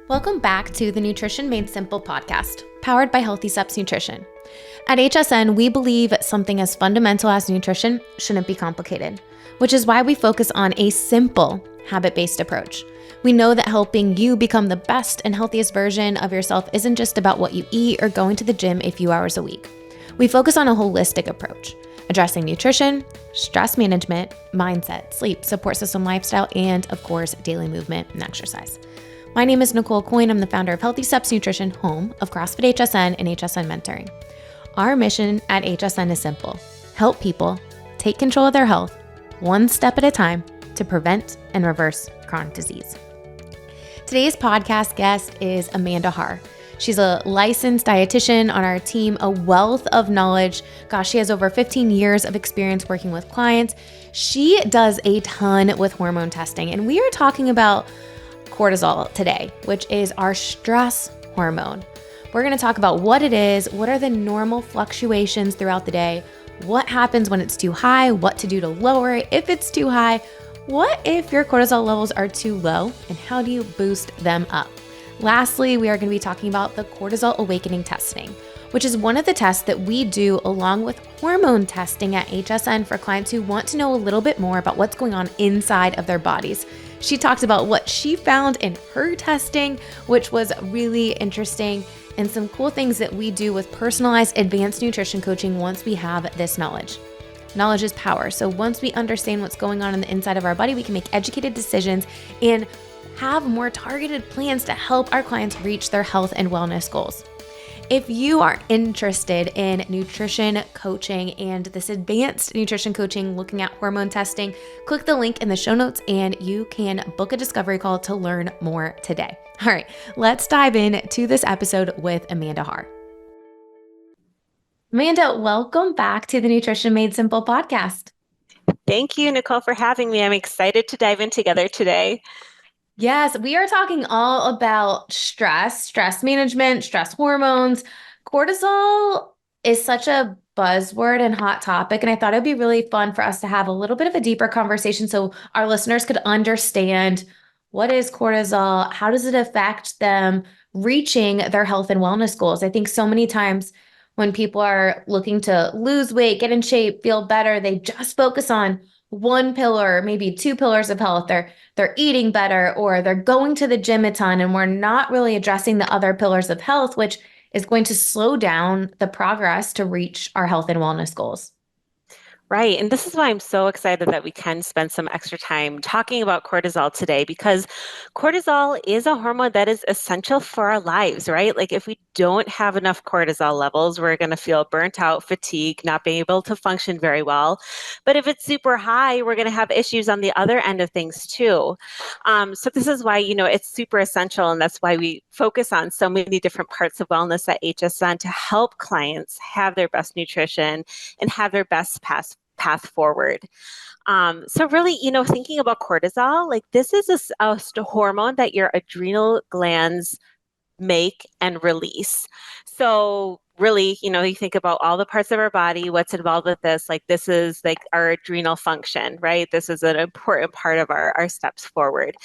Welcome back to the Nutrition Made Simple podcast, powered by Healthy Steps Nutrition. At HSN, we believe something as fundamental as nutrition shouldn't be complicated, which is why we focus on a simple, habit-based approach. We know that helping you become the best and healthiest version of yourself isn't just about what you eat or going to the gym a few hours a week. We focus on a holistic approach, addressing nutrition, stress management, mindset, sleep, support system, lifestyle, and of course, daily movement and exercise. My name is Nicole. I'm the founder of Healthy Steps Nutrition, home of CrossFit HSN and HSN Mentoring. Our mission at HSN is simple: help people take control of their health one step at a time to prevent and reverse chronic disease. Today's podcast guest is Amanda Haar. She's a licensed dietitian on our team, a wealth of knowledge. Gosh, she has over 15 years of experience working with clients. She does a ton with hormone testing, and we are talking about cortisol today, which is our stress hormone. We're going to talk about what it is, what are the normal fluctuations throughout the day, what happens when it's too high, what to do to lower it if it's too high, what if your cortisol levels are too low, and how do you boost them up? Lastly, we are going to be talking about the cortisol awakening testing, which is one of the tests that we do along with hormone testing at HSN for clients who want to know a little bit more about what's going on inside of their bodies. She talks about what she found in her testing, which was really interesting, and some cool things that we do with personalized advanced nutrition coaching once we have this knowledge. Knowledge is power. So once we understand what's going on the inside of our body, we can make educated decisions and have more targeted plans to help our clients reach their health and wellness goals. If you are interested in nutrition coaching and this advanced nutrition coaching looking at hormone testing, click the link in the show notes and you can book a discovery call to learn more today. All right, let's dive into this episode with Amanda Haar. Amanda, welcome back to the Nutrition Made Simple podcast. Thank you, Nicole, for having me. I'm excited to dive in together today. Yes, we are talking all about stress management, stress hormones. Cortisol is such a buzzword and hot topic, and I thought it'd be really fun for us to have a little bit of a deeper conversation so our listeners could understand what is cortisol, how does it affect them reaching their health and wellness goals. I think so many times when people are looking to lose weight, get in shape, feel better, they just focus on one pillar, maybe two pillars of health. They're eating better or they're going to the gym a ton, and we're not really addressing the other pillars of health, which is going to slow down the progress to reach our health and wellness goals. Right. And this is why I'm so excited that we can spend some extra time talking about cortisol today, because cortisol is a hormone that is essential for our lives, right? Like if we don't have enough cortisol levels, we're going to feel burnt out, fatigued, not being able to function very well. But if it's super high, we're going to have issues on the other end of things too. So this is why, it's super essential. And that's why we focus on so many different parts of wellness at HSN to help clients have their best nutrition and have their best path forward. So really, thinking about cortisol, like this is a hormone that your adrenal glands make and release. So really, you think about all the parts of our body, what's involved with this, like this is like our adrenal function, right? This is an important part of our steps forward.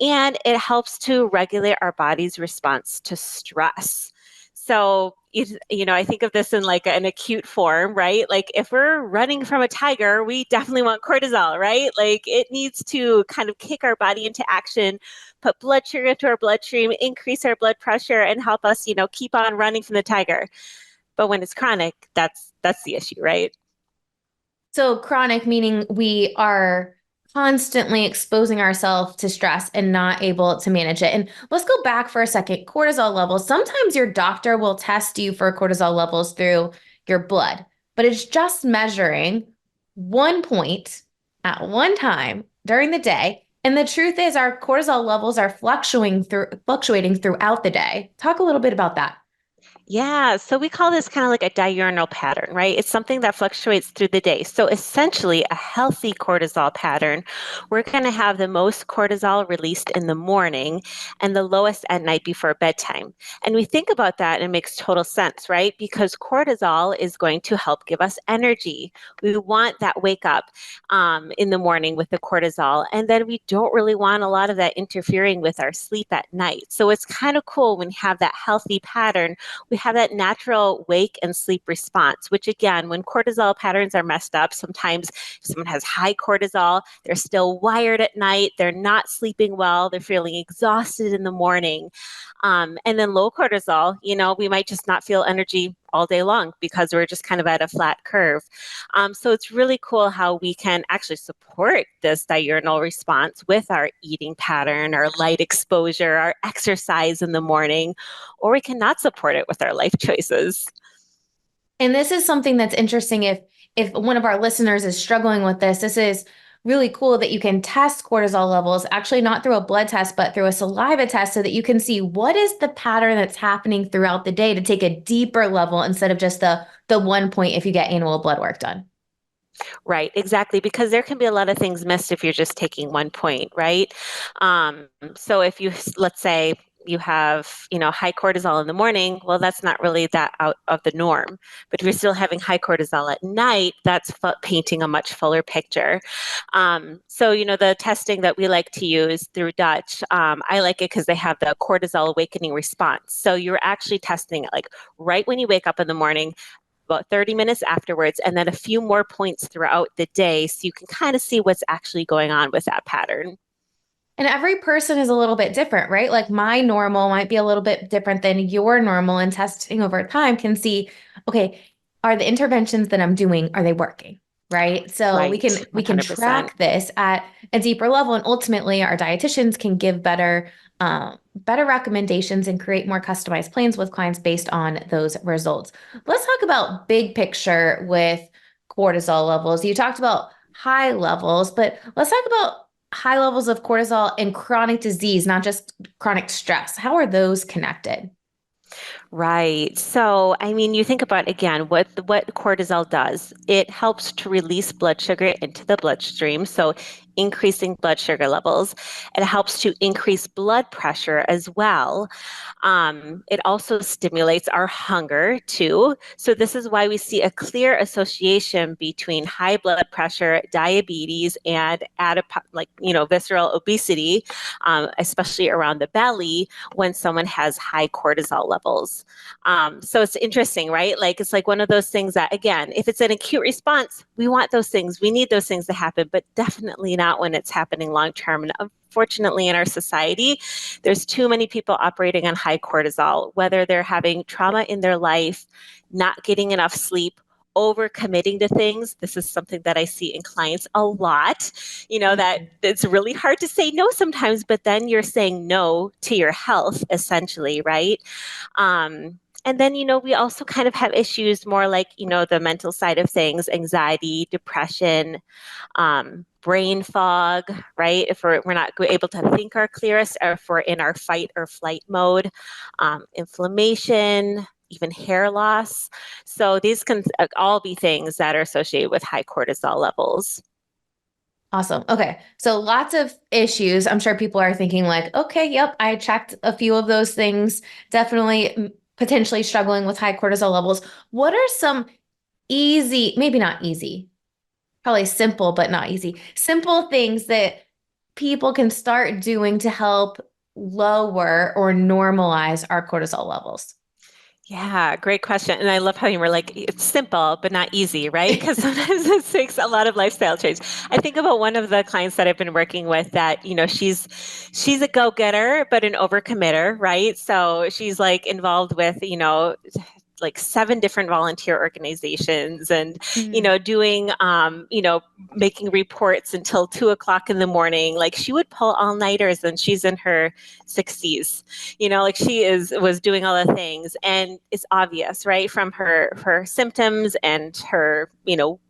And it helps to regulate our body's response to stress. So, I think of this in like an acute form, right? Like if we're running from a tiger, we definitely want cortisol, right? Like it needs to kind of kick our body into action, put blood sugar into our bloodstream, increase our blood pressure, and help us, keep on running from the tiger. But when it's chronic, that's the issue, right? So chronic meaning we are constantly exposing ourselves to stress and not able to manage it. And let's go back for a second. Cortisol levels. Sometimes your doctor will test you for cortisol levels through your blood, but it's just measuring 1 point at one time during the day. And the truth is our cortisol levels are fluctuating throughout the day. Talk a little bit about that. Yeah, so we call this kind of like a diurnal pattern, right? It's something that fluctuates through the day. So essentially, a healthy cortisol pattern, we're going to have the most cortisol released in the morning and the lowest at night before bedtime. And we think about that and it makes total sense, right? Because cortisol is going to help give us energy. We want that wake up in the morning with the cortisol. And then we don't really want a lot of that interfering with our sleep at night. So it's kind of cool when you have that healthy pattern, we have that natural wake and sleep response, which again, when cortisol patterns are messed up, sometimes if someone has high cortisol, they're still wired at night, they're not sleeping well, they're feeling exhausted in the morning. And then low cortisol, we might just not feel energy all day long because we're just kind of at a flat curve. So it's really cool how we can actually support this diurnal response with our eating pattern, our light exposure, our exercise in the morning, or we cannot support it with our life choices. And this is something that's interesting if one of our listeners is struggling with this. This is really cool that you can test cortisol levels, actually not through a blood test, but through a saliva test so that you can see what is the pattern that's happening throughout the day to take a deeper level instead of just the one point if you get annual blood work done. Right, exactly, because there can be a lot of things missed if you're just taking one point, right? So if you, let's say, you have, high cortisol in the morning, well, that's not really that out of the norm. But if you're still having high cortisol at night, that's painting a much fuller picture. So, the testing that we like to use through Dutch, I like it because they have the cortisol awakening response. So you're actually testing it like right when you wake up in the morning, about 30 minutes afterwards, and then a few more points throughout the day so you can kind of see what's actually going on with that pattern. And every person is a little bit different, right? Like my normal might be a little bit different than your normal, and testing over time can see, okay, are the interventions that I'm doing, are they working? Right. So we Right, can 100%. track this at a deeper level. And ultimately our dietitians can give better recommendations and create more customized plans with clients based on those results. Let's talk about big picture with cortisol levels. You talked about high levels, but let's talk about high levels of cortisol and chronic disease, not just chronic stress. How are those connected? Right. So, I mean, you think about again what cortisol does. It helps to release blood sugar into the bloodstream, so increasing blood sugar levels. It helps to increase blood pressure as well. It also stimulates our hunger too. So this is why we see a clear association between high blood pressure, diabetes, and visceral obesity, especially around the belly when someone has high cortisol levels. So it's interesting, right? Like it's like one of those things that, again, if it's an acute response, we want those things, we need those things to happen, but definitely not when it's happening long term. And unfortunately, in our society, there's too many people operating on high cortisol, whether they're having trauma in their life, not getting enough sleep, over committing to things. This is something that I see in clients a lot, that Mhm. it's really hard to say no sometimes, but then you're saying no to your health, essentially, right? And then, we also kind of have issues more like, the mental side of things, anxiety, depression, brain fog, right? If we're not able to think our clearest, or if we're in our fight or flight mode, inflammation, even hair loss. So these can all be things that are associated with high cortisol levels. Awesome. Okay. So lots of issues. I'm sure people are thinking like, okay, yep, I checked a few of those things. Definitely potentially struggling with high cortisol levels. What are some easy, maybe not easy, probably simple, but not easy, simple things that people can start doing to help lower or normalize our cortisol levels? Yeah, great question. And I love how you were like, it's simple, but not easy, right? Because sometimes it takes a lot of lifestyle change. I think about one of the clients that I've been working with that, she's a go-getter, but an overcommitter, right? So she's like involved with, like 7 different volunteer organizations and, Mm. doing, making reports until 2 o'clock in the morning. Like she would pull all nighters and she's in her 60s, like was doing all the things. And it's obvious, right? From her symptoms and her,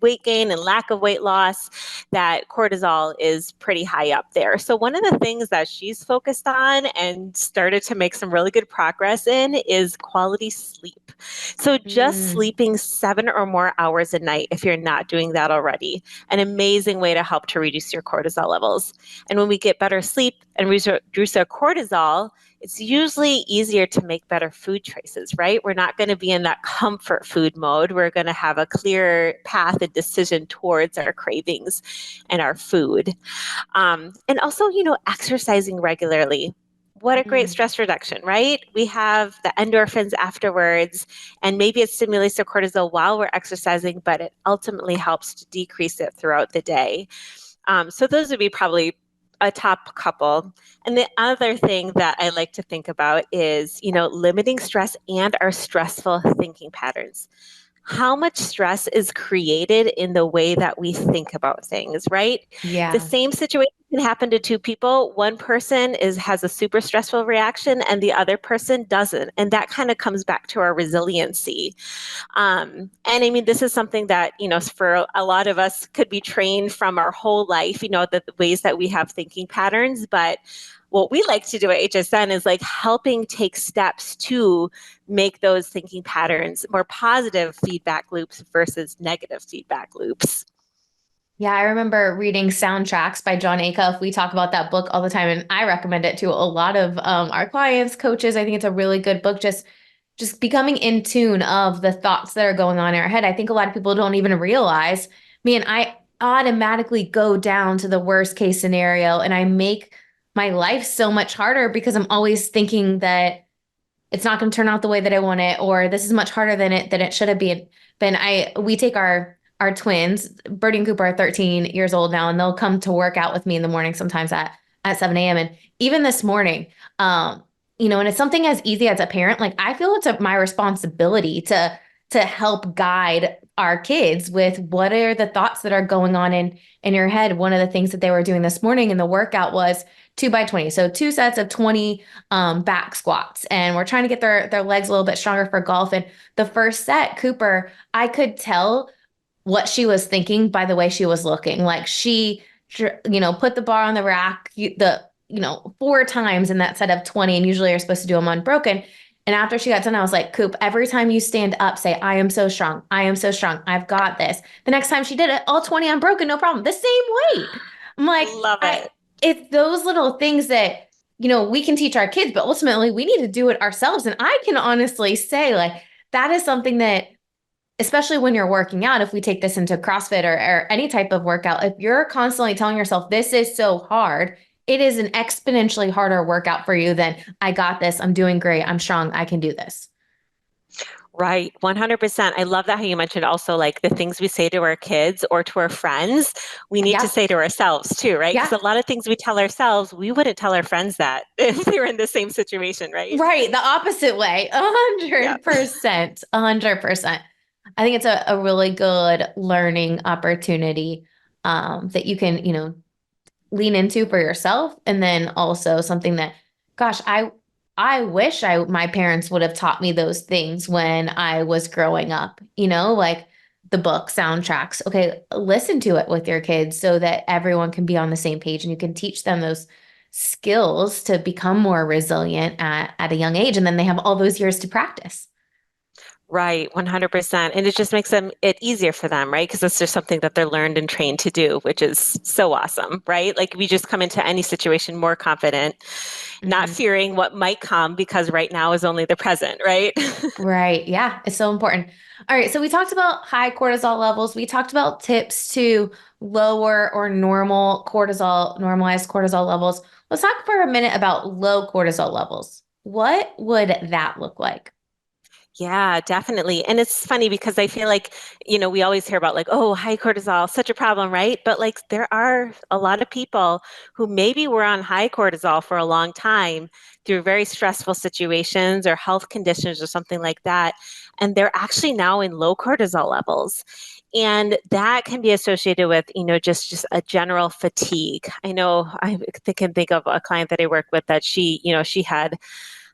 weight gain and lack of weight loss, that cortisol is pretty high up there. So one of the things that she's focused on and started to make some really good progress in is quality sleep. So just Mm. sleeping 7 or more hours a night, if you're not doing that already, an amazing way to help to reduce your cortisol levels. And when we get better sleep and reduce our cortisol, it's usually easier to make better food choices, right? We're not going to be in that comfort food mode. We're going to have a clear path and decision towards our cravings and our food. And also, exercising regularly. What a great Mm. stress reduction, right? We have the endorphins afterwards, and maybe it stimulates the cortisol while we're exercising, but it ultimately helps to decrease it throughout the day. So those would be probably a top couple. And the other thing that I like to think about is, limiting stress and our stressful thinking patterns. How much stress is created in the way that we think about things, right? The Yeah. same situation can happen to two people. One person has a super stressful reaction and the other person doesn't. And that kind of comes back to our resiliency. And I mean, this is something that, for a lot of us could be trained from our whole life, the ways that we have thinking patterns. But what we like to do at HSN is like helping take steps to make those thinking patterns more positive feedback loops versus negative feedback loops. Yeah, I remember reading Soundtracks by John Acuff. We talk about that book all the time, and I recommend it to a lot of our clients, coaches. I think it's a really good book. Just becoming in tune of the thoughts that are going on in our head. I think a lot of people don't even realize. Man, I automatically go down to the worst case scenario, and I make my life so much harder because I'm always thinking that it's not going to turn out the way that I want it, or this is much harder than it should have been. We take our twins, Birdie and Cooper are 13 years old now, and they'll come to work out with me in the morning sometimes at 7 a.m. And even this morning, and it's something as easy as a parent, like I feel it's my responsibility to help guide our kids with what are the thoughts that are going on in your head. One of the things that they were doing this morning in the workout was 2 by 20. So 2 sets of 20 back squats. And we're trying to get their legs a little bit stronger for golf. And the first set, Cooper, I could tell what she was thinking by the way she was looking. Like she, put the bar on the rack, 4 times in that set of 20. And usually you're supposed to do them unbroken. And after she got done, I was like, Coop, every time you stand up, say, I am so strong. I am so strong. I've got this. The next time she did it, all 20 unbroken, no problem. The same weight. I'm like, Love it. it's those little things that, we can teach our kids, but ultimately we need to do it ourselves. And I can honestly say, like, that is something that, especially when you're working out, if we take this into CrossFit or any type of workout, if you're constantly telling yourself, this is so hard, it is an exponentially harder workout for you than I got this. I'm doing great. I'm strong. I can do this. Right, 100%. I love that how you mentioned also like the things we say to our kids or to our friends, we need to Yeah. say to ourselves too, right? Yeah. Because a lot of things we tell ourselves, we wouldn't tell our friends that if they were in the same situation, right? Right. The opposite way. A Yeah. hundred percent. 100%. I think it's a really good learning opportunity that you can, lean into for yourself. And then also something that, gosh, I wish my parents would have taught me those things when I was growing up, like the book soundtracks. Okay, listen to it with your kids so that everyone can be on the same page and you can teach them those skills to become more resilient at a young age. And then they have all those years to practice. Right, 100%. And it just makes it easier for them, right? Because it's just something that they're learned and trained to do, which is so awesome, right? Like we just come into any situation more confident, not Mhm. fearing what might come because right now is only the present, right? Right. Yeah, it's so important. All right. So we talked about high cortisol levels. We talked about tips to lower or normalized cortisol levels. Let's talk for a minute about low cortisol levels. What would that look like? Yeah, definitely. And it's funny because I feel like, we always hear about like, oh, high cortisol, such a problem, right? But like there are a lot of people who maybe were on high cortisol for a long time through very stressful situations or health conditions or something like that. And they're actually now in low cortisol levels. And that can be associated with, just a general fatigue. I know can think of a client that I work with that she had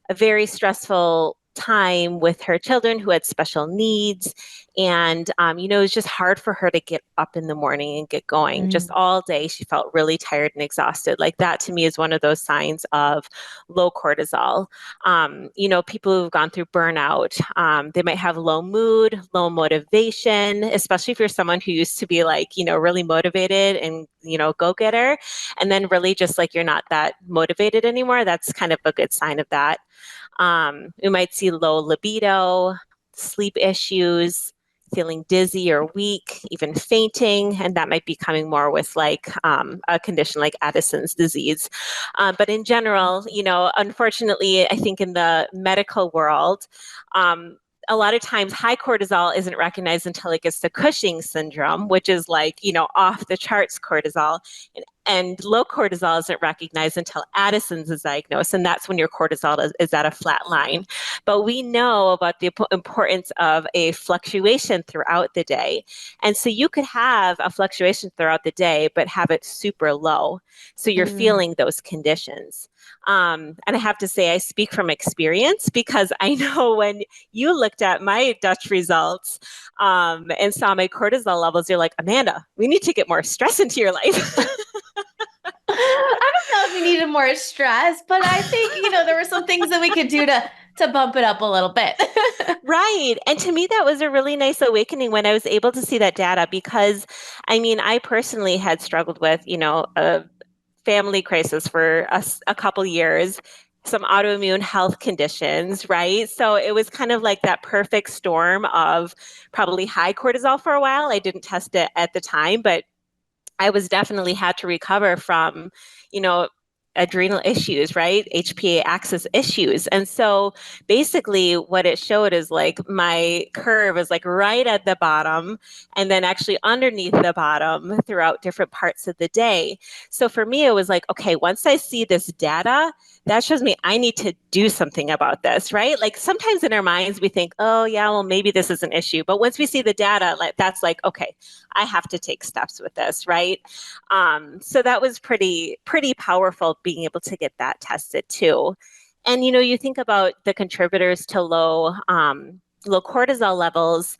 a very stressful time with her children who had special needs. And, it was just hard for her to get up in the morning and get going. Just Mm. all day, she felt really tired and exhausted. Like that to me is one of those signs of low cortisol. People who've gone through burnout, they might have low mood, low motivation, especially if you're someone who used to be like, really motivated and, go getter. And then really just like you're not that motivated anymore. That's kind of a good sign of that. We might see low libido, sleep issues, feeling dizzy or weak, even fainting, and that might be coming more with like a condition like Addison's disease. But in general, unfortunately, I think in the medical world, um, a lot of times high cortisol isn't recognized until it gets to Cushing syndrome, which is like, off the charts cortisol. And low cortisol isn't recognized until Addison's is diagnosed, and that's when your cortisol is at a flat line. But we know about the importance of a fluctuation throughout the day. And so you could have a fluctuation throughout the day, but have it super low. So you're Mm. feeling those conditions. And I have to say, I speak from experience because I know when you looked at my Dutch results and saw my cortisol levels, you're like, Amanda, we need to get more stress into your life. I don't know if you needed more stress, but I think, there were some things that we could do to bump it up a little bit. Right. And to me, that was a really nice awakening when I was able to see that data because, I mean, I personally had struggled with, a family crisis for a couple years, some autoimmune health conditions, right? So it was kind of like that perfect storm of probably high cortisol for a while. I didn't test it at the time, but I was definitely had to recover from, you know, adrenal issues, right? HPA axis issues. And so basically what it showed is like my curve is like right at the bottom and then actually underneath the bottom throughout different parts of the day. So for me, it was like, okay, once I see this data, that shows me I need to do something about this, right? Like sometimes in our minds, we think, oh yeah, well, maybe this is an issue. But once we see the data, like that's like, okay, I have to take steps with this, right? So that was pretty powerful being able to get that tested too. And you think about the contributors to low cortisol levels.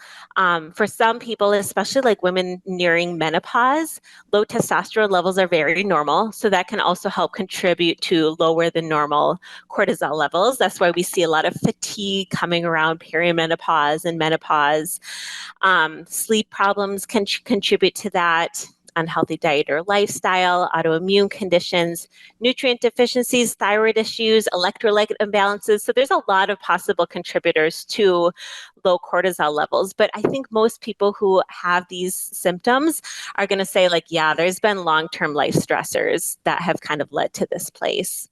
For some people, especially like women nearing menopause, low testosterone levels are very normal. So that can also help contribute to lower than normal cortisol levels. That's why we see a lot of fatigue coming around perimenopause and menopause. Sleep problems can contribute to that, unhealthy diet or lifestyle, autoimmune conditions, nutrient deficiencies, thyroid issues, electrolyte imbalances. So there's a lot of possible contributors to low cortisol levels. But I think most people who have these symptoms are going to say like, yeah, there's been long-term life stressors that have kind of led to this place.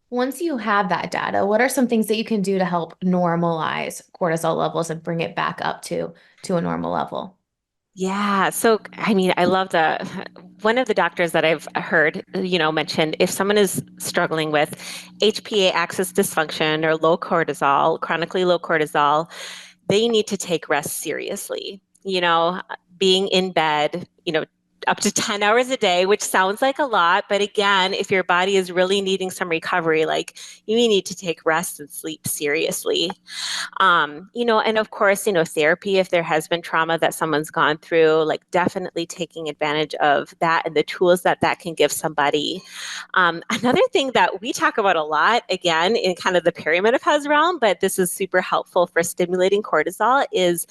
Once you have that data, what are some things that you can do to help normalize cortisol levels and bring it back up to a normal level? Yeah. So, I mean, I love one of the doctors that I've heard, mentioned if someone is struggling with HPA axis dysfunction or low cortisol, chronically low cortisol, they need to take rest seriously. Being in bed, up to 10 hours a day, which sounds like a lot. But again, if your body is really needing some recovery, like you need to take rest and sleep seriously. And of course, therapy, if there has been trauma that someone's gone through, like definitely taking advantage of that and the tools that that can give somebody. Another thing that we talk about a lot, again, in kind of the perimenopause realm, but this is super helpful for stimulating cortisol, is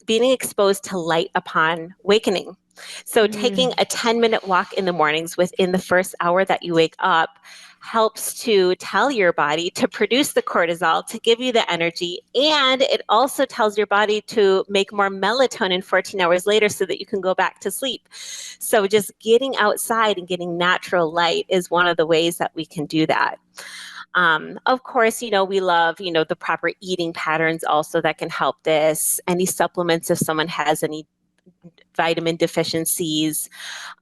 being exposed to light upon wakening. So taking Mm. a 10-minute walk in the mornings within the first hour that you wake up helps to tell your body to produce the cortisol to give you the energy. And it also tells your body to make more melatonin 14 hours later so that you can go back to sleep. So just getting outside and getting natural light is one of the ways that we can do that. Of course, we love, the proper eating patterns also that can help this. Any supplements if someone has any vitamin deficiencies,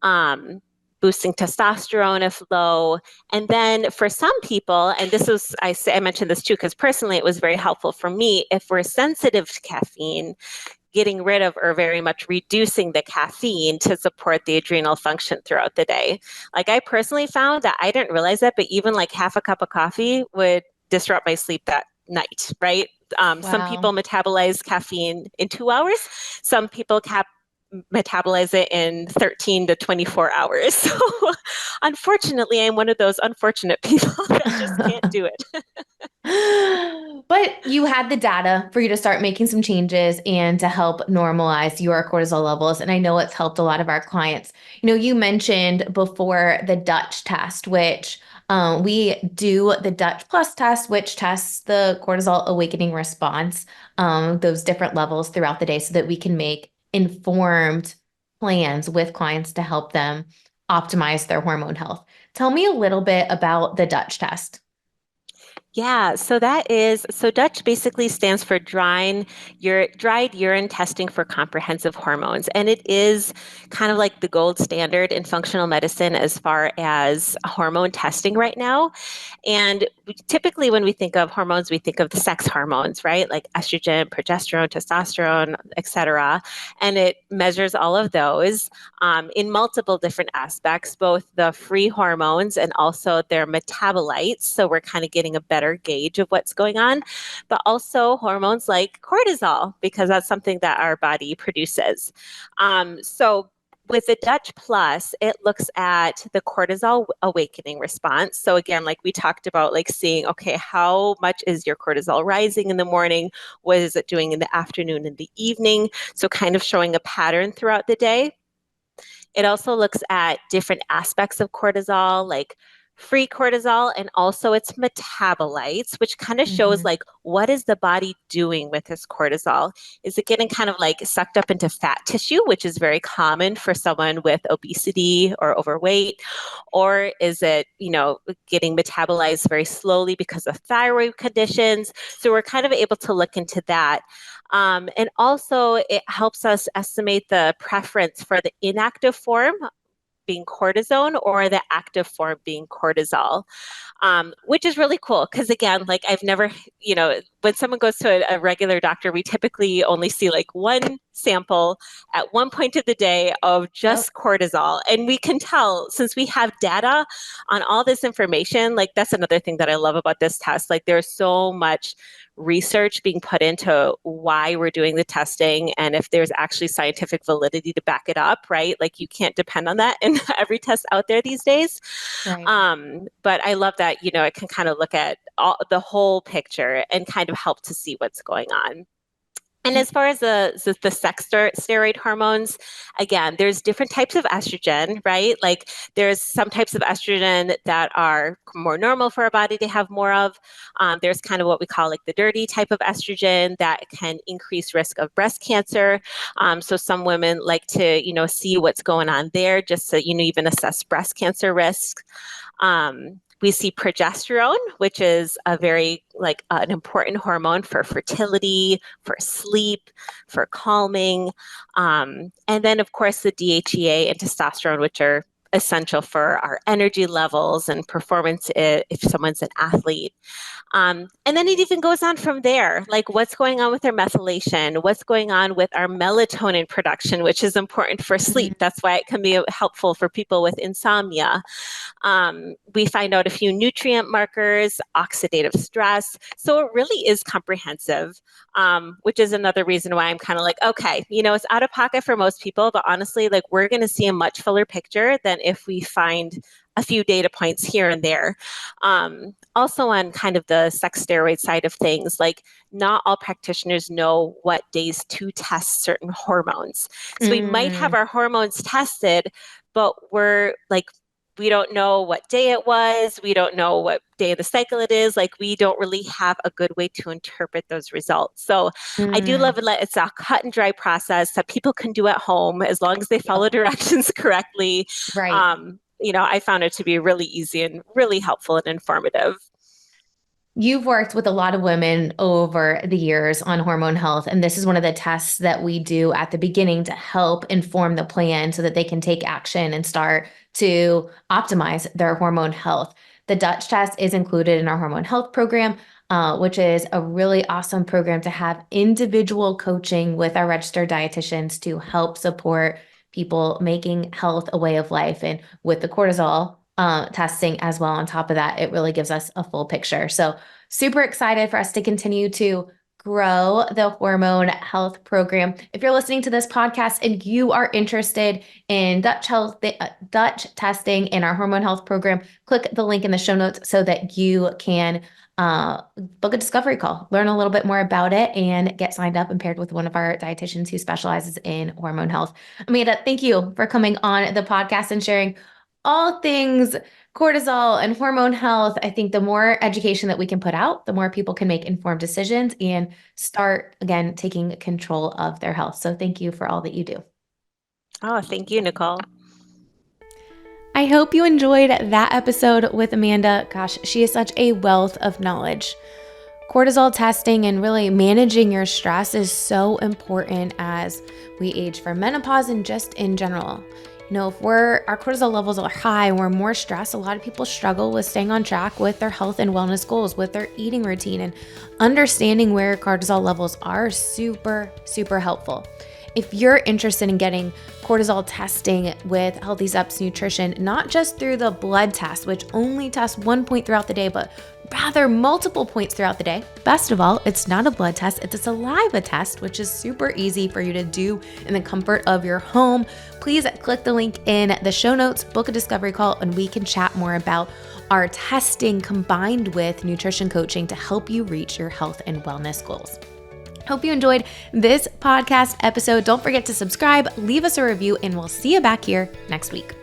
um, boosting testosterone if low. And then for some people, and this was, I mentioned this too, because personally it was very helpful for me, if we're sensitive to caffeine, getting rid of or very much reducing the caffeine to support the adrenal function throughout the day. Like I personally found that I didn't realize that, but even like half a cup of coffee would disrupt my sleep that night, right? Some people Wow. metabolize caffeine in 2 hours. Some people metabolize it in 13 to 24 hours. So unfortunately, I'm one of those unfortunate people that just can't do it. But you had the data for you to start making some changes and to help normalize your cortisol levels. And I know it's helped a lot of our clients. You mentioned before the Dutch test, which we do the Dutch Plus test, which tests the cortisol awakening response, those different levels throughout the day so that we can make informed plans with clients to help them optimize their hormone health. Tell me a little bit about the Dutch test. Yeah, so Dutch basically stands for dried urine testing for comprehensive hormones. And it is kind of like the gold standard in functional medicine as far as hormone testing right now. And typically, when we think of hormones, we think of the sex hormones, right? Like estrogen, progesterone, testosterone, etc. And it measures all of those in multiple different aspects, both the free hormones and also their metabolites. So we're kind of getting a better gauge of what's going on, but also hormones like cortisol, because that's something that our body produces. So with the Dutch Plus, it looks at the cortisol awakening response. So again, like we talked about, like seeing, okay, how much is your cortisol rising in the morning? What is it doing in the afternoon and the evening? So kind of showing a pattern throughout the day. It also looks at different aspects of cortisol, like free cortisol and also its metabolites, which kind of shows Mhm. like what is the body doing with this cortisol? Is it getting kind of like sucked up into fat tissue, which is very common for someone with obesity or overweight? Or is it, getting metabolized very slowly because of thyroid conditions? So we're kind of able to look into that. And also, it helps us estimate the preference for the inactive form being cortisone or the active form being cortisol, which is really cool because, again, like I've never, when someone goes to a regular doctor, we typically only see like one sample at one point of the day of Yep. just cortisol. And we can tell since we have data on all this information, like that's another thing that I love about this test. Like there's so much research being put into why we're doing the testing and if there's actually scientific validity to back it up, right? Like you can't depend on that in every test out there these days. Right. But I love that, it can kind of look at the whole picture and kind of help to see what's going on. And as far as the sex steroid hormones, again, there's different types of estrogen, right? Like there's some types of estrogen that are more normal for our body to have more of. There's kind of what we call like the dirty type of estrogen that can increase risk of breast cancer. So some women like to, see what's going on there just to, even assess breast cancer risk. We see progesterone, which is a very an important hormone for fertility, for sleep, for calming. And then of course the DHEA and testosterone, which are essential for our energy levels and performance if someone's an athlete. And then it even goes on from there, like what's going on with our methylation, what's going on with our melatonin production, which is important for Mhm. sleep. That's why it can be helpful for people with insomnia. We find out a few nutrient markers, oxidative stress. So it really is comprehensive, which is another reason why I'm kind of like, okay, it's out of pocket for most people, but honestly, like we're going to see a much fuller picture than if we find a few data points here and there. Also on kind of the sex steroid side of things, like not all practitioners know what days to test certain hormones. So we might have Mm, our hormones tested, but we don't know what day it was. We don't know what day of the cycle it is. Like we don't really have a good way to interpret those results. So I do love mm, it. It's a cut and dry process that people can do at home as long as they follow yep. directions correctly. Right. I found it to be really easy and really helpful and informative. You've worked with a lot of women over the years on hormone health, and this is one of the tests that we do at the beginning to help inform the plan so that they can take action and start to optimize their hormone health. The Dutch test is included in our hormone health program, which is a really awesome program to have individual coaching with our registered dietitians to help support people making health a way of life. And with the cortisol testing as well, on top of that, it really gives us a full picture. So super excited for us to continue to grow the hormone health program. If you're listening to this podcast and you are interested in Dutch testing in our hormone health program, click the link in the show notes so that you can book a discovery call, learn a little bit more about it, and get signed up and paired with one of our dietitians who specializes in hormone health. Amanda, thank you for coming on the podcast and sharing all things cortisol and hormone health. I think the more education that we can put out, the more people can make informed decisions and start, again, taking control of their health. So thank you for all that you do. Oh, thank you, Nicole. I hope you enjoyed that episode with Amanda. Gosh, she is such a wealth of knowledge. Cortisol testing and really managing your stress is so important as we age for menopause and just in general. If our cortisol levels are high and we're more stressed, a lot of people struggle with staying on track with their health and wellness goals, with their eating routine, and understanding where cortisol levels are super, super helpful. If you're interested in getting cortisol testing with Healthy Steps Nutrition, not just through the blood test, which only tests 1 point throughout the day, but rather multiple points throughout the day. Best of all, it's not a blood test, it's a saliva test, which is super easy for you to do in the comfort of your home. Please click the link in the show notes, book a discovery call, and we can chat more about our testing combined with nutrition coaching to help you reach your health and wellness goals. Hope you enjoyed this podcast episode. Don't forget to subscribe, leave us a review, and we'll see you back here next week.